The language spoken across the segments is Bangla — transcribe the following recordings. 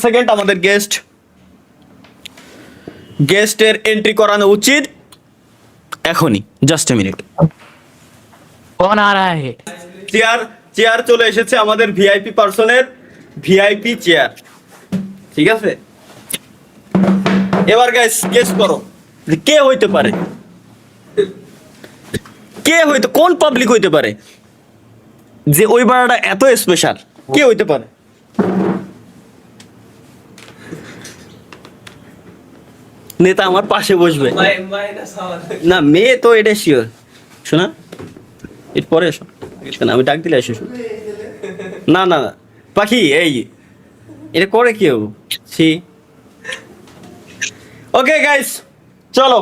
সেকেন্ড আমাদের গেস্টের এন্ট্রি করানো উচিত এখনই। Just a minute. कौन आ रहा है? চেয়ার চলে এসেছে আমাদের ভিআইপি পার্সনের ভিআইপি চেয়ার। ঠিক আছে, এবার গাইস গেস করো যে কে হইতে পারে, কোন পাবলিক হইতে পারে যে ওই বাড়াটা এত স্পেশাল, কে হইতে পারে? নেতা আমার পাশে বসবে না, মেয়ে তো এটা শিওর। শোনা এর পরে এসো, আমি ডাক দিলে এসো। না না না পাখি, এই এটা করে কেউ সি। ওকে গাইস, চলো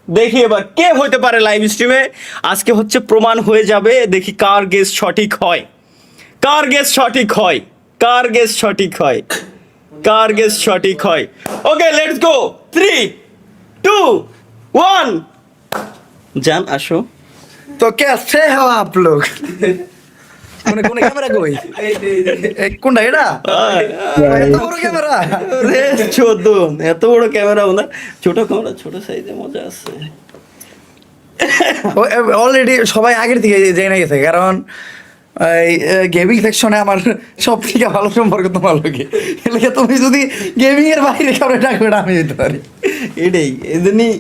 দেখি এবার কে হইতে পারে লাইভ স্ট্রিমে। আজকে হচ্ছে প্রমাণ হয়ে যাবে, দেখি কার গেস সঠিক হয়, কার গেস সঠিক হয়, কার গেস সঠিক হয়, কার গেস সঠিক হয়। Okay let's go, 3 2 1। জান আসো। तो कैसे हो आप लोग? মানে কোন ক্যামেরা কই? কোনটা এটা? এত বড় ক্যামেরা? রে চোদন, এত বড় ক্যামেরা না, ছোট ক্যামেরা, ছোট সাইজে মজা আছে। অলরেডি সবাই আগের থেকে জেনে গেছে, কারণ এই গেমিং সেকশনে আমার সব থেকে ভালো সম্পর্ক তোমার লোকে। এলাকা তুমি যদি গেমিং এর বাইরে কাউরে ডাকবে না, আমি যেতে পারি। এটাই এজন্যই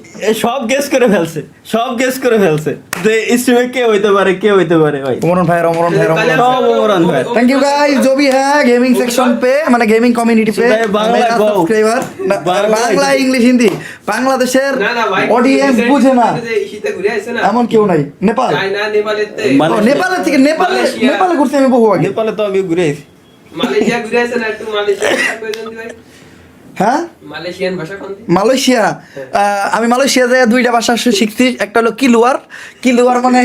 সব গেস করে ফেলছে, সব গেস করে ফেলছে যে স্ট্রিমে কে হইতে পারে, কে হইতে পারে। ভাই অমরন ভাই, অমরন ভাই, সব ওমরান ভাই। थैंक यू गाइस जो भी है गेमिंग सेक्शन पे, মানে গেমিং কমিউনিটি पे বাংলা সাবস্ক্রাইবার, বাংলা ইংলিশ হিন্দি বাংলাদেশের অডিয়েন্স বুঝে না এমন কেউ নাই। নেপাল, নেপালের থেকে নেপালে ঘুরতে আমি বহু আগে। নেপালে তো আমি ঘুরে এসেছি। মালয়েশিয়া ঘুরে আসেন একটু, মালয়েশিয়া কয়জন ভাই? হ্যাঁ, মালয়েশিয়ান ভাষা কোনটি? মালয়েশিয়া। আমি মালয়েশিয়া যায় দুইটা ভাষা শিখছি। একটা হলো কিলুয়ার, কিলুয়ার মানে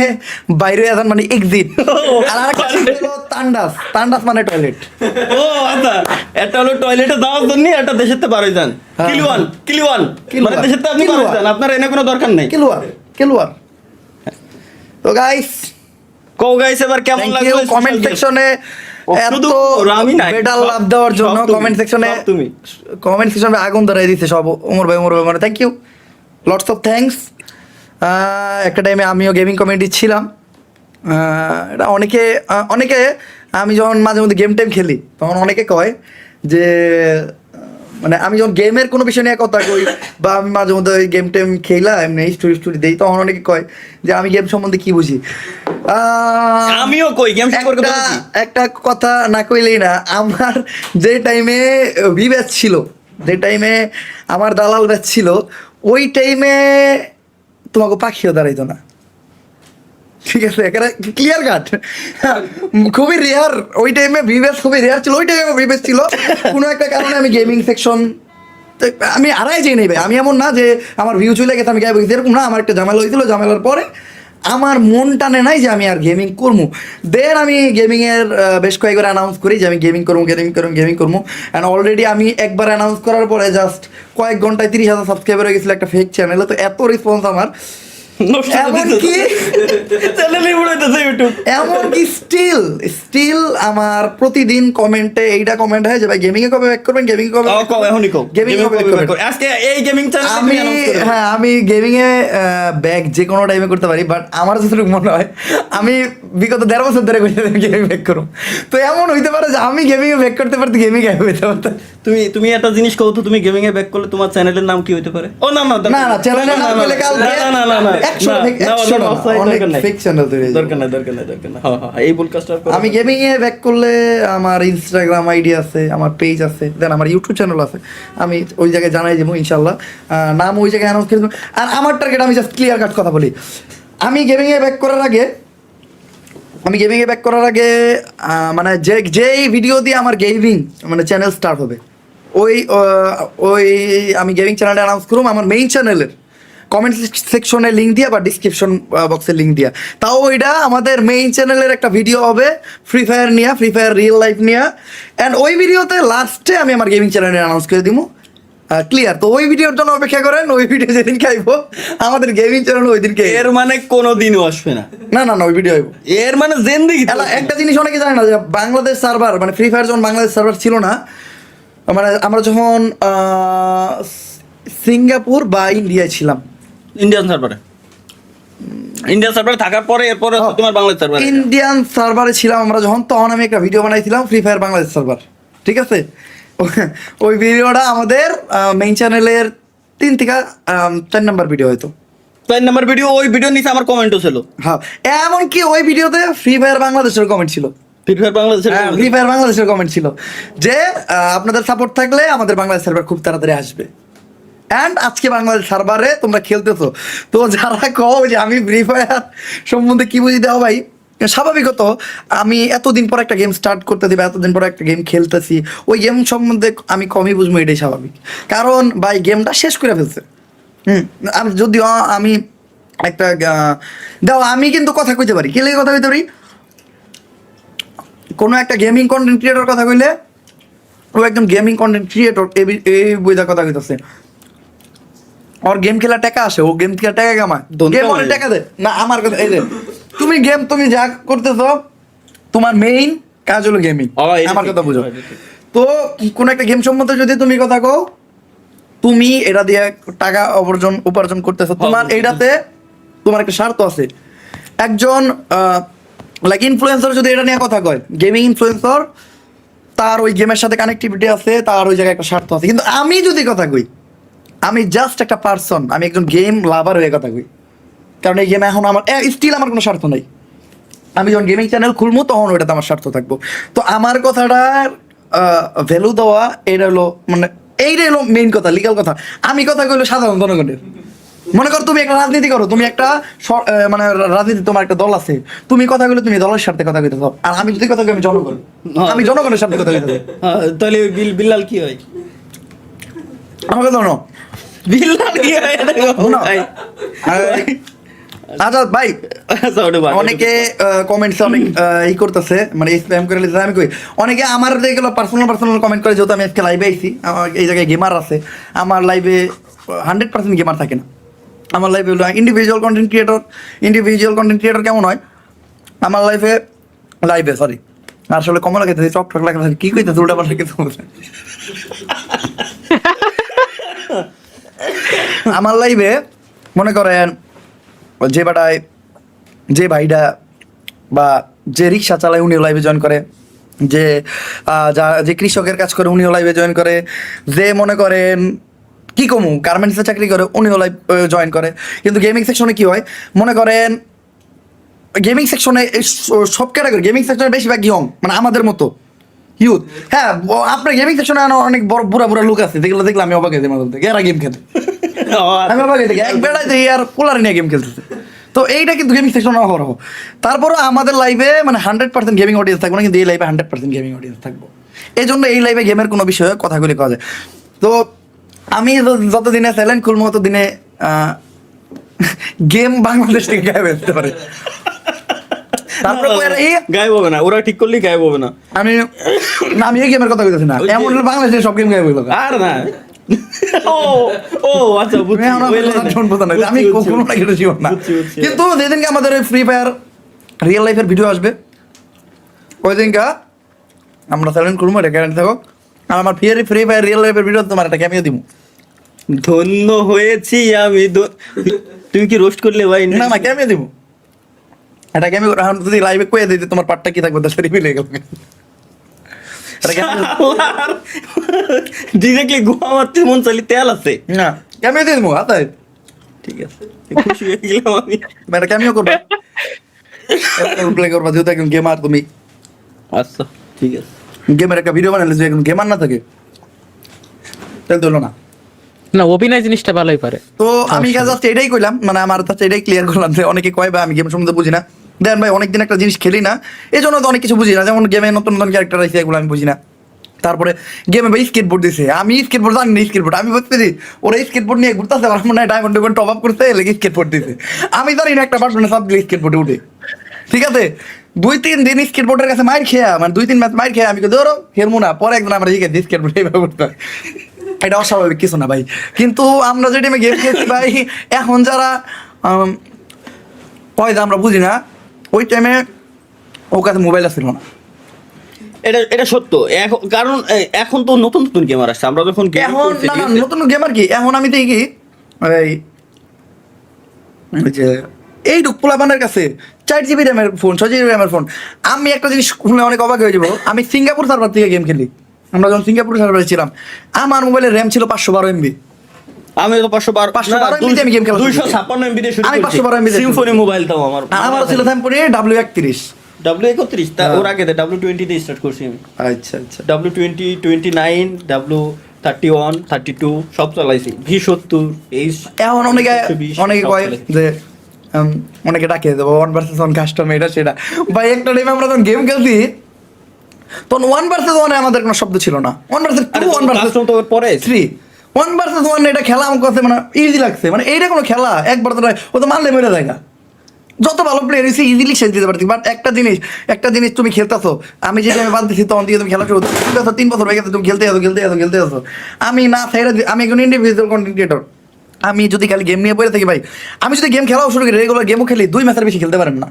বাইরে আসান মানে এক্সিট, আর আরেকটা হলো তান্ডাস, তান্ডাস মানে টয়লেট। ও আচ্ছা, একটা হলো টয়লেটে যাওয়ার জন্য, একটা দেশের তে বারোই যান। কিলুয়ান, কিলুয়ান মানে দেশের তে আপনি বারোই যান, আপনার এনে কোনো দরকার নাই। কিলুয়ার, কিলুয়ার। তো গাইস, কও গাইস এবার কেমন লাগলো কমেন্ট সেকশনে এত বেডাল লাভ দেওয়ার জন্য। কমেন্ট সেকশনে তুমি কমেন্ট সেকশনে আগুন ধরাই দিচ্ছে সব। ওমর ভাই মানে thank you, lots of thanks. একটা টাইমে আমিও গেমিং কমিউনিটি ছিলাম। এটা অনেকে আমি যখন মাঝে মধ্যে গেম টেম খেলি, তখন অনেকে কয় যে মানে আমি যখন গেমের কোনো বিষয় নিয়ে কথা কই, বা আমি মাঝে মধ্যে ওই গেম টেম খেলা এমনি স্টোরি দিই, তখন অনেকে কয় যে আমি গেম সম্বন্ধে কি বুঝি। আমিও কই গেম সম্পর্কে একটা কথা না কইলেই না। আমার যে টাইমে ব্যাচ ছিল, যে টাইমে আমার দালাল ব্যাচ ছিল, ওই টাইমে তোমাকে পাখিও দাঁড়াইতো না। ঠিক আছে, এখানে ক্লিয়ার কাট, খুবই রেয়ার। ওই টাইমে ব্যাচ খুবই রেয়ার ছিল, ওই টাইমে ব্যাচ ছিল। কোনো একটা কারণে আমি গেমিং সেকশন আমি আড়াই যাই নেই ভাই। আমি এমন না যে আমার ভিউ চলে গেছে আমি গায়ে বসেছি, এরকম না। আমার একটা ঝামেলা হয়েছিল, ঝামেলার পরে আমার মন টানে নাই যে আমি আর গেমিং করবো। দেন আমি গেমিংয়ের বেশ কয়েকবার অ্যানাউন্স করি যে আমি গেমিং করবো। অ্যান্ড অলরেডি আমি একবার অ্যানাউন্স করার পরে জাস্ট কয়েক ঘন্টায় 30,000 সাবস্ক্রাইবার হয়ে গেছিলো একটা ফেক চ্যানেলে। তো এত রেসপন্স আমার, এমনকি স্টিল আমার প্রতিদিন কমেন্টে এইটা কমেন্ট হয় যে ভাই গেমিং এ কবে ব্যাক করবেন, গেমিং কবে আমি গেমিং এ ব্যাক যে কোনো টাইমে করতে পারি, বাট আমার যতটুকু মনে হয় আমি বিগত 1.5 বছর ধরে গেমিং ব্যাক করবো। তো এমন হইতে পারে যে আমি গেমিং এ ব্যাক করতে পারতে, গেমিং এ হইতে পারতাম। তুমি একটা জিনিস কও তো, তুমি গেমিং এ ব্যাক করলে তোমার চ্যানেলের নাম কি হইতে পারে? ও না না না, চ্যানেলের নাম বলে কাল না না না না আমি গেমিং এ ব্যাক করলে আমার ইনস্টাগ্রাম আইডি আছে, আমার পেজ আছে, দেন আমার ইউটিউব চ্যানেল আছে। আমি ওই জায়গায় জানাই দেবো ইনশাল্লাহ, নাম ওই জায়গায় অ্যানাউন্স করে দেবো। আর আমার টার্গেট, আমি জাস্ট ক্লিয়ার কাট কথা বলি, আমি গেমিং এ ব্যাক করার আগে মানে যে ভিডিও দিয়ে আমার গেমিং মানে চ্যানেল স্টার্ট হবে, ওই আমি গেমিং চ্যানেলটা অ্যানাউন্স করবো আমার মেইন চ্যানেলের কমেন্ট সেকশনে লিঙ্ক দিয়া বা ডিসক্রিপশন বক্সের লিঙ্ক দিয়া। তাও ওইটা আমাদের মেইন চ্যানেলের একটা ভিডিও হবে ফ্রি ফায়ার রিয়েল লাইফ নিয়ে। অ্যান্ড ওই ভিডিওতে লাস্টে আমি আমার গেমিং চ্যানেলে অ্যানাউন্স করে দিব। ক্লিয়ার? তো ওই ভিডিওর জন্য অপেক্ষা করেন। ওই ভিডিও যেদিন খাইবো আমাদের গেমিং চ্যানেল ওই দিনকে। এর মানে কোনোদিনও আসবে না? না না না, ওই ভিডিও আইবো। এর মানে জেন্দেগি একটা জিনিস অনেকে জানে না যে বাংলাদেশ সার্ভার, মানে ফ্রি ফায়ার যখন বাংলাদেশ সার্ভার ছিল না, মানে আমরা যখন সিঙ্গাপুর বা ইন্ডিয়ায় ছিলাম, ইন্ডিয়ান সার্ভারে থাকার পরে এরপরে তোমার বাংলাদেশ সার্ভারে ইন্ডিয়ান সার্ভারে ছিলাম আমরা যখন, তখন আমি একটা ভিডিও বানাইছিলাম ফ্রি ফায়ার বাংলাদেশ সার্ভার, ঠিক আছে? ওই ভিডিওটা আমাদের মেইন চ্যানেলের 3 থেকে 4 নাম্বার ভিডিও হয়তো। 4 নাম্বার ভিডিও, ওই ভিডিও নিচে আমার কমেন্টও ছিল। হ্যাঁ, এমনকি ওই ভিডিওতে ফ্রি ফায়ার বাংলাদেশের কমেন্ট ছিল। ফ্রি ফায়ার বাংলাদেশের ফ্রি ফায়ার বাংলাদেশের কমেন্ট ছিল যে আপনাদের সাপোর্ট থাকলে আমাদের বাংলাদেশ সার্ভার খুব তাড়াতাড়ি আসবে। অ্যান্ড আজকে বাংলাদেশ সার্ভারে তোমরা খেলতেছো। তো যারা কও যে আমি ফ্রি ফায়ার সম্বন্ধে কি বুঝি দাও ভাই, স্বাভাবিকত আমি এতদিন পর একটা গেম স্টার্ট করতে দিবে, এতদিন পর একটা গেম খেলতেছি, ওই গেম সম্বন্ধে আমি কমই বুঝবো, এটাই স্বাভাবিক। কারণ ভাই গেমটা শেষ করে ফেলছে। আমি যদিও আমি একটা দাও, আমি কিন্তু কথা কইতে পারি, কি লাগে কথা কইতে পারি, কোনো একটা গেমিং কন্টেন্ট ক্রিয়েটর কথা কইলে ও একজন গেমিং কন্টেন্ট ক্রিয়েটর এই বইটা কথা কইতাছে, ওর গেম খেলা টাকা আসে, ও গেম খেলা টাকা কামায়, গেম ওর টাকা দেয় না। আমার কথা এই যে তুমি যা করতেছো তোমার মেইন কাজ হলো গেমিং, আমার কথা বুঝো। তো কোন একটা গেম সম্বন্ধে যদি তুমি কথা কও, তুমি এটা দিয়ে টাকা উপার্জন করতেছো, তোমার এইটাতে তোমার একটা স্বার্থ আছে। একজন লাইক ইনফ্লুয়েন্সার যদি এটা নিয়ে কথা কয়, গেমিং ইনফ্লুয়েন্সার, তার ওই গেমের সাথে কানেক্টিভিটি আছে, তার ওই জায়গায় একটা স্বার্থ আছে। কিন্তু আমি যদি কথা কই, আমি জাস্ট একটা পার্সন, আমি একজন গেম লাভার হয়ে কথা কই, কারণ এই গেমে এখন আমার স্টিল আমার কোনো স্বার্থ নাই। আমি যখন গেমিং চ্যানেল খুলবো তখন ওইটাতে আমার স্বার্থ থাকবো। তো আমার কথাটার ভ্যালু দেওয়া এটা হলো, মানে এইটাই হলো মেইন কথা, লিগাল কথা। আমি কথা কইলো সাধারণ জনগণের। মনে করো তুমি একটা রাজনীতি করো, তুমি একটা মানে রাজনীতি, তোমার একটা দল আছে, তুমি কথা কইলে তুমি দলের সাথে কথা কইতে চাও, আর আমি যদি কথা কই আমি জনগণের সাথে কথা কইতে চাই। তাহলে বিল্লাল কি হয়? আমাকে জানো বিল্লাল কি হয়? আচ্ছা ভাই, অনেকে কমেন্টস অনেক ই করতেছে, মানে স্প্যাম করে লিখতেছে। আমি কই অনেকে আমার যেগুলো পার্সোনাল কমেন্ট করে, যেহেতু আমি আজকে লাইভে আইছি, এই জায়গায় গেমার আছে, আমার লাইভে 100% গেমার থাকে না। আমার লাইফে হলো ইন্ডিভিজুয়াল কন্টেন্ট ক্রিয়েটর কেমন হয় আমার লাইভে সরি আসলে কমলা খেতে চক টক লাগা কি কইতেছে উল্টা পাল্টা কিছু বলছে। আমার লাইভে মনে করেন যে ভাইটা বা যে রিক্সা চালায় উনিও লাইভে জয়েন করে, যে কৃষকের কাজ করে উনিও লাইভে জয়েন করে, যে মনে করেন কি কমু গার্মেন্টসে চাকরি করে উনিও লাইভ জয়েন করে। কিন্তু গেমিং সেকশনে কি হয়, মনে করেন গেমিং সেকশনে সব ক্যাটাগরি, গেমিং সেকশনে বেশিরভাগ ইয়ং, মানে আমাদের মতো ইউথ। হ্যাঁ, আপনার গেমিং সেকশনে অনেক বড় বুড়া লোক আছে, যেগুলো দেখলে আমি অবাক হয়েছি মাঝে থেকে, এরা গেম খেলে আমি অবাক হয়ে থাকি, এক বেড়ায় দেখি আর পোলার নিয়ে গেম খেলতেছে। তো এইটা কিন্তু গেমিং সেকশনে অহরহ। তারপরও আমাদের লাইভে মানে 100% গেমিং অডিয়েন্স থাকবো না, কিন্তু এই লাইভে 100% গেমিং অডিয়েন্স থাকবো। এই জন্য এই লাইভে গেমের কোনো বিষয়ে কথাগুলি কওয়া যায়। তো আমি যতদিনে চ্যালেঞ্জ খুলবো ততদিনে গেম বাংলাদেশ থেকে গায়েব হতে পারে। তারপরে গায়েব হবে না, ওরা ঠিক করলেই গায়েব হবে না। আমি এই গেমের কথা বলতেছি না, এমন বাংলাদেশের সব গেম গায়েব হইলো আর না। আচ্ছা আমি কখনো না কেটেছি না। কিন্তু যেদিনকে আমাদের ফ্রি ফায়ার রিয়েল লাইফের ভিডিও আসবে, ওই দিনকে আমরা চ্যালেঞ্জ করবো, এটা গ্যারান্টি থাকো। আর আমার ফ্রি ফায়ার রিয়েল লাইফের ভিডিও তোমার একটা ক্যামিও দিব। ধন্য হয়েছি আমি। তুমি কি রোস্ট করলে ভাই? না ক্যামিও দিব, এটা ক্যামিও। যদি লাইভে কয়ে দিই তোমার পার্টটা কি থাকবে, তার রিভিল হয়ে গেল। ডিরেক্টলি গোয়া মারতে মন চাইলে তেল আছে না, ক্যামিও দিয়ে দেবো হাতায়। ঠিক আছে, খুশি হয়ে গেলাম আমি। এটা ক্যামিও করবে, প্লে করবা, যেহেতু একদম গেমার তুমি। আচ্ছা ঠিক আছে, গেমের একটা ভিডিও বানালে, যে একদম গেমার না থাকে তাহলে তো হলো না। না, অভিনয় জিনিসটা ভালোই পারে। তো আমি জাস্ট এটাই কইলাম, মানে আমার কাছে এটাই ক্লিয়ার করলাম যে অনেকে কয় ভাই আমি গেম সম্বন্ধে বুঝি না। দেন ভাই অনেকদিন একটা জিনিস খেলি না, এই জন্য তো অনেক কিছু বুঝি না। যেমন গেমে নতুন ক্যারেক্টার আছে, এগুলো আমি বুঝি না। তারপরে গেমে ভাই স্কেটবোর্ড দিছে, আমি স্কেটবোর্ড জানি না। স্কেটবোর্ড আমি বুঝতেছি ওরা স্কেটবোর্ড নিয়ে ঘুরতেছে, আমার মনে হয় ডায়মন্ড টপ আপ করতে লেগে স্কেটবোর্ড দিছে। আমি জানি না একটা পার্সনে সব দিলে স্কেটবোর্ডে উঠে। ঠিক আছে, 2-3 দিন স্কেটবোর্ডের কাছে মাইর খেয়া, মানে 2-3 ম্যাচ মাইর খেয়া আমি ধরো হেরমু না। পরে একদিন আমরা শিখেছি স্কেটবোর্ড এইভাবে করতে হয়। এটা অস্বাভাবিক কিছু না ভাই। কিন্তু আমরা যে টিমে গেম খেলছি ভাই, এখন যারা কয় আমরা বুঝি না, ওই টাইমে ওর কাছে মোবাইল আসছিল না। এটা এটা সত্য কারণ এখন তো নতুন নতুন গেমার আসছে, আমরা যখন game এখন করছি, না ঠিক না আছে? নতুন গেমার কি এখন আমি দেখি কি ওই যে এই পোলাপানের কাছে 4 GB র্যামের ফোন 6 GB র্যামের ফোন। আমি একটা জিনিস শুনলে অনেক অবাক হয়ে যাবো, আমি সিঙ্গাপুর সার্ভার থেকে গেম খেলি, আমরা যখন সিঙ্গাপুর সার্ভারে ছিলাম আমার মোবাইলের র্যাম ছিল 512 MB। আমি তো 512 512 MB তে আমি game খেলা শুরু করি। 256 MB দিয়ে শুরু আমি করেছি 512 MB দিয়ে শুরু সিম্ফনি মোবাইল তাও আমার আর আমার ছিল তারপরে W31। W31 তা হ্যাঁ। ওর আগে W20 দিয়ে স্টার্ট করছি আমি, আচ্ছা আচ্ছা। W20 29 W31 32 সব চালাইছি, V70 এই এখন অনেকে 120 অনেকে সব কয় চালাইছি। যে অনেকে ডাকে দেবো 1 vs 1 কাস্টম এটা সেটা। ভাই একটা টাইমে আমরা যখন গেম খেলছি তখন 1 vs 1 এ আমাদের কোনো শব্দ ছিল না, 1 vs 2 আরে 1 vs কাস্টম তো ওর পরে 3 1 vs 1 এটা খেলা আমার কাছে মানে ইজি লাগছে, মানে এইটা কোনো খেলা একবার তো নয়, ও তো মারলে মেরে জায়গা যত ভালো প্লেয়ার হয়েছে ইজিলি শেষ দিতে পারছি। বাট একটা জিনিস তুমি খেলতেছো, আমি যে টাইমে বাদ দিচ্ছি তখন দিয়ে তুমি খেলা শুরু 3 বছর হয়ে গেছে তুমি খেলতে আসো। আমি না ছেড়ে আমি একজন ইন্ডিভিজুয়াল কন্টেন্ট ক্রিয়েটর, আমি যদি খালি গেম নিয়ে পড়ে থাকি ভাই, আমি যদি গেম খেলাও শুরু করি রেগুলার গেমও খেলি 2 ম্যাচের বেশি খেলতে পারেন না।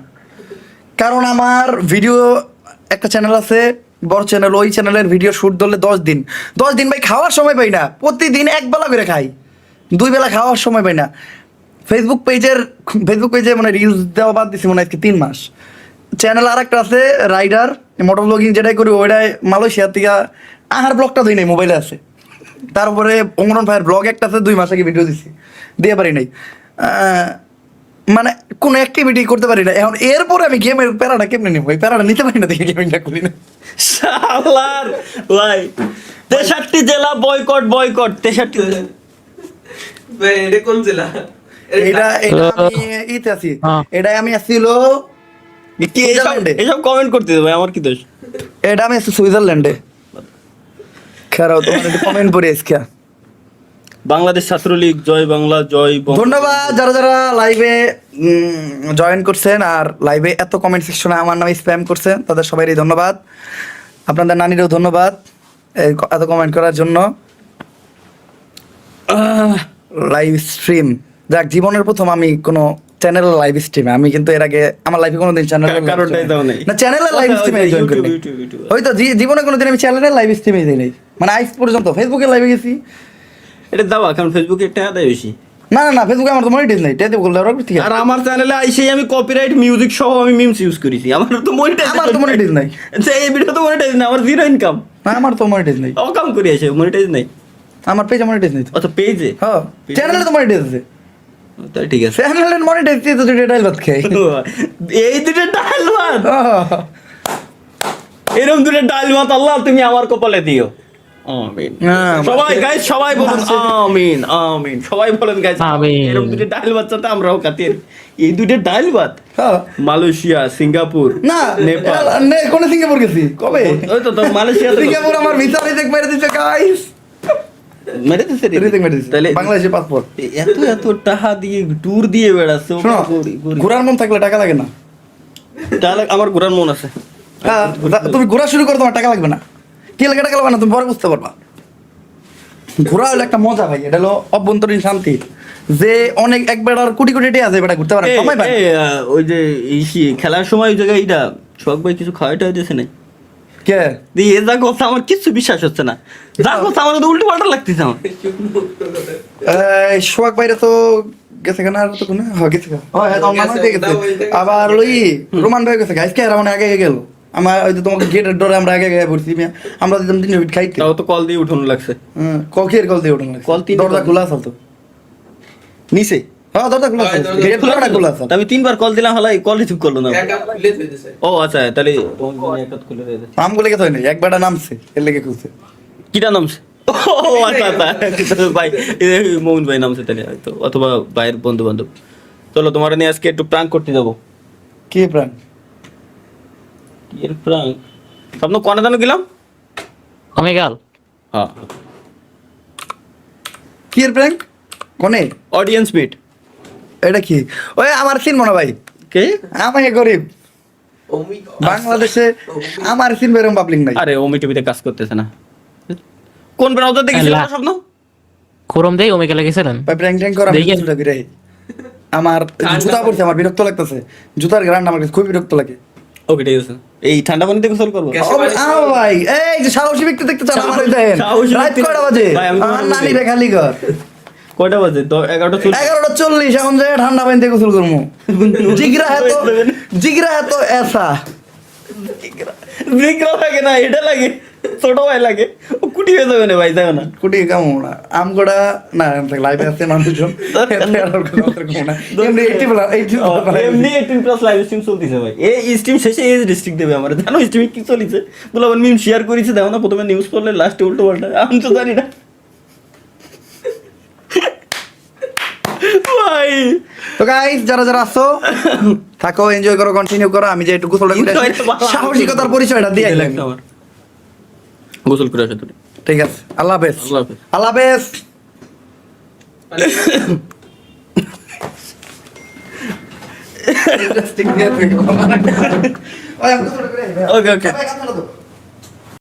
কারণ আমার ভিডিও একটা চ্যানেল আছে বড় চ্যানেল, ওই চ্যানেলের ভিডিও শুট ধরলে 10 দিন ভাই খাওয়ার সময় পাই না, প্রতিদিন এক বেলা করে খাই, 2 বেলা খাওয়ার সময় পাই না। ফেসবুক পেজে মানে রিলস দেওয়া বাদ দিছি মনে হয় আজকে 3 মাস। চ্যানেল আর একটা আছে রাইডার মোটর ব্লগিং, যেটাই করি ওইটাই মালয়েশিয়া থেকে আহার ব্লগটা দিই নাই, মোবাইলে আছে। তারপরে অঙ্গন ভাইয়ের ব্লগ একটা আছে 2 মাস আগে ভিডিও দিছি, দিয়ে পারি নাই, মানে কোনো অ্যাক্টিভিটি করতে পারি না। এখন এরপরে আমি গেমের প্যারাটা কেমনে নিব, ওই প্যারাটা নিতে পারি না দেখে গেমিংটা করি না। শালার ভাই 63 জেলা বয়কট 63 ভাই এটা কোন জেলা? এটা আমি ইতে আছি, হ্যাঁ। এটা আমি আসছিল কি সুইজারল্যান্ডে। এসব কমেন্ট করতে দেবে আমার কি দোষ? এটা আমি আছি সুইজারল্যান্ডে। খারাপ তোমার একটু কমেন্ট পড়ে এসকে। বাংলাদেশ ছাত্রলীগ জয় বাংলা জয় ধন্যবাদ যারা লাইভে জয়েন করছেন আর লাইভে এত কমেন্ট সেকশনে আমার নামে স্প্যাম করছেন, তাদের সবাইরই ধন্যবাদ। আপনাদের নানিরও ধন্যবাদ এত কমেন্ট করার জন্য। লাইভ স্ট্রিম যাক, জীবনের প্রথম আমি কোনো চ্যানেল লাইভ স্ট্রিমে, আমি কিন্তু এর আগে আমার লাইফে কোনোদিন চ্যানেল কারণটাই দাও নাই। না চ্যানেলের লাইভ স্ট্রিমে জয়েন করি হয়তো জীবনে কোনোদিন আমি চ্যানেলের লাইভ স্ট্রিমে দিই নাই, মানে আজ পর্যন্ত ফেসবুকে লাইভে গেছি। এটা দাও কারণ ফেসবুকে টাকা দেয় বেশি। না ফেসবুকে আমার তো মনিটাইজ নাই, টেতে বললে আর ঠিক আর আমার চ্যানেলে আইসেই আমি কপিরাইট মিউজিক সহ আমি মিমস ইউজ করেছি, আমার তো মনিটাইজ নাই, এই ভিডিও তো মনিটাইজ না, আমার জিরো ইনকাম, না আমার তো মনিটাইজ নাই, অকাম করে আসে মনিটাইজ নাই। আমার পেজে মনিটাইজ নাই তো। আচ্ছা পেজে হ্যাঁ চ্যানেলে তো মনিটাইজ আছে, তাই ঠিক আছে। চ্যানেলে মনিটাইজ দিয়ে তো ডিটেইল বাত খাই। এই দুটো ডাল ভাত, এরকম দুটো ডাল ভাত আল্লাহ তুমি আমার কপালে দিও। আমিন। সবাই গাইস সবাই বলুন আমিন আমিন, সবাই বলেন গাইস আমিন। এরকম দুটো ডাল ভাত চাতে আমরাও খাতি। এই দুটো ডাল ভাত হ্যাঁ। মালয়েশিয়া সিঙ্গাপুর না নেপাল, কোন সিঙ্গাপুর গেছি কবে? ওই তো মালয়েশিয়া সিঙ্গাপুর আমার ভিসা রিজেক্ট মেরে দিচ্ছে গাইস, মেরে দিছে রে। রিজেক্ট মেরে দিচ্ছে তাহলে বাংলাদেশের পাসপোর্ট। এত টাকা দিয়ে ট্যুর দিয়ে বেড়াচ্ছে ও শোনো গরিব। ঘোরার মন থাকলে টাকা লাগে না। তাহলে আমার ঘোরার মন আছে। হ্যাঁ, তুমি ঘোরা শুরু করো তোমার টাকা লাগবে না, কি লাগে টাকা লাগবে না তুমি পরে বুঝতে পারবা। ঘোরা হলো একটা মজা ভাই, এটা হলো অভ্যন্তরীণ শান্তি, যে অনেক একবার আর কোটি কোটি টাকা আছে বেটা ঘুরতে পারে সময় পায় না। ওই যে খেলার সময় ওই জায়গায় এইটা শখ ভাই কিছু খাওয়াই টাওয়াই দিয়েছে নাই? কে দিয়ে এ যা কথা আমার কিছু বিশ্বাস হচ্ছে না, যা কথা আমার তো উল্টো পাল্টা লাগতেছে আমার। সোহাগ বাইরে তো গেছে কেন, আর তো কোনো গেছে কেন? হ্যাঁ তোমার মামা দিয়ে গেছে, আবার ওই রোমান ভাই গেছে গাইস, কে আর মানে আগে গেল আমার ওই যে তোমাকে গেটের ডরে আমরা আগে পড়ছি, আমরা দিতাম 3 মিনিট খাইতে, তাও তো কল দিয়ে উঠানো লাগছে। ককের কল দিয়ে ওঠেন, কল 3 দরজা খোলা আছে তো নিচে। হ্যাঁ দরজা খোলা আছে, দরজা গেট খোলা খোলা আছে। আমি 3 বার কল দিলাম হালাই কল রিসিভ করলো না। একটা খুলে দিতেছে। ও আচ্ছা তাহলে একাত খুলে দিয়ে দে। নাম বলে গেছে হয়নি, একবারটা নামছে এর লেগে খুলছে। কিটা নামছে? ও আচ্ছা আচ্ছা ভাই মোমিন ভাই নামছে তাহলে হয়তো, অথবা ভাইয়ের বন্ধু বান্ধব। চলো তোমার নিয়ে আজকে একটু প্রাঙ্ক করতে যাবো। কে প্রাণ? কি এর প্রাঙ্ক? স্বপ্ন কোনে জানো গেলাম? ওমেগাল হ্যাঁ কি এর প্র্যাঙ্ক কোনে? Audience meet. এটা কি? ওই আমার চিনবো না ভাই, কে? আমাকে গরিব ওমি বাংলাদেশে আমার চিনবো এরকম পাবলিক নাই। আরে ওমি টিভিতে কাজ করতেছে না। কোন ব্রাউজার দেখেছিস আল্লাহ। স্বপ্ন? খোরম দেই ওমেগালে গেছিলেন? ভাই প্র্যাঙ্ক ট্যাঙ্ক করা দেখেন। কিছুটা বিরাই। আমার জুতা পড়ছে, আমার বিরক্ত লাগতেছে, জুতার গ্রান্ড আমার কাছে খুব বিরক্ত লাগে। ওকে ঠিক আছে এই ঠান্ডা পানিতে গোসল করবো গ্যাস- ভাই এই যে সাহসী ব্যক্তি দেখতে চান আমার দেন সাহসী রাত ব্যক্তি- কয়টা বাজে ভাই, আমি আমার ঘুমাবো। নানি রে খালি কর কয়টা বাজে তো 11:40 11:40 এখন যে ঠান্ডা পানিতে গোসল করবো জিগরা এত এসা জিগরা লাগে না এটা লাগে ছোট ভাই লাগে ও কুটি হয়ে যাবে না ভাই যাবে না কুটি কামো না আম গোড়া না লাইভে আছে মানুষজন এমনি 80 এমনি 18+ লাইভ স্ট্রিম চলতেছে ভাই এই স্ট্রিম শেষে এজ রেস্ট্রিক্ট দেবে আমার জানো স্ট্রিমে কি চলছে বলে আবার মিম শেয়ার করেছে দেখো না প্রথমে নিউজ পড়লে লাস্টে উল্টো পাল্টা আমি তো জানি না ভাই তো গাইস যারা যারা আসো থাকো এনজয় করো কন্টিনিউ করো আমি যে একটু গোসলটা করে আসি, সাহসিকতার পরিচয়টা দিয়ে আইলাম। আমার গোসল করে আসে তুমি ঠিক আছে আল্লাহ হাফেজ আল্লাহ হাফেজ। আল্লাহ হাফেজ ইন্টারেস্টিং ওকে ওকে ভাই, কাজ করো তো।